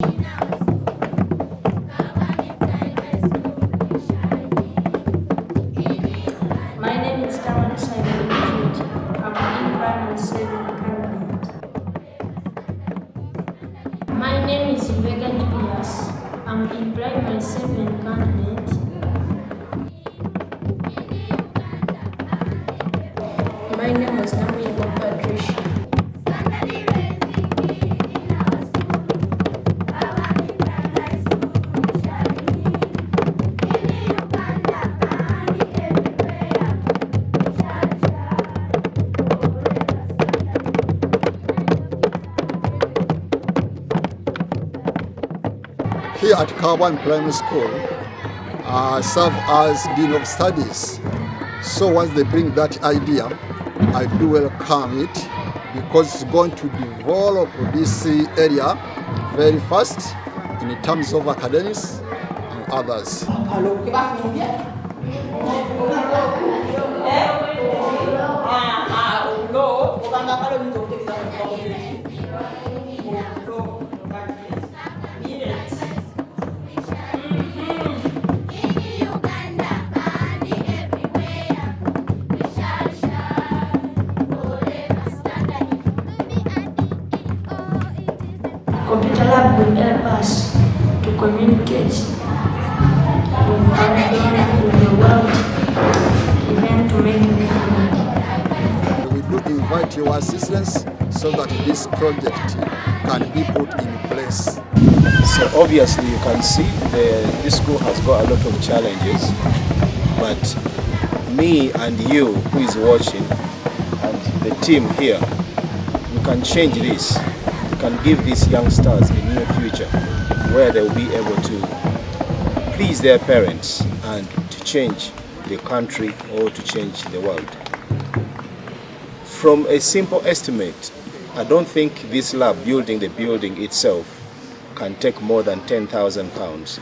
My name is Tamara Simon George. I'm in primary 7 candidate. My name is Rebecca Julius. I'm in primary 7 candidate. My name is Namuyengo Patricia. Here at Kawan Primary School, I serve as Dean of Studies. So once they bring that idea, I do welcome it because it's going to develop this area very fast in terms of academics and others. Computer lab will help us to communicate with everyone in the world, even to make new friends. We do invite your assistance so that this project can be put in place. So obviously you can see this school has got a lot of challenges, but me and you who is watching and the team here, we can change this. We can give these youngsters a new future where they will be able to please their parents and to change the country or to change the world. From a simple estimate, I don't think this lab, building the building itself, can take more than £10,000.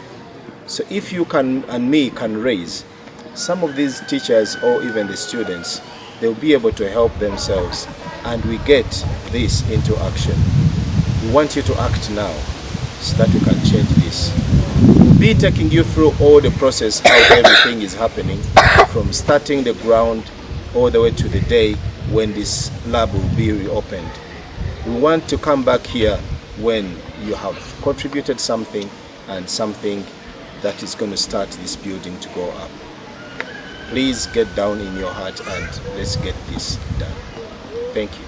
So if you can and me can raise some of these teachers or even the students, they'll be able to help themselves and we get this into action. We want you to act now so that we can change this. We'll be taking you through all the process, how everything is happening, from starting the ground all the way to the day when this lab will be reopened. We want to come back here when you have contributed something and something that is going to start this building to go up. Please get down in your heart and let's get this done. Thank you.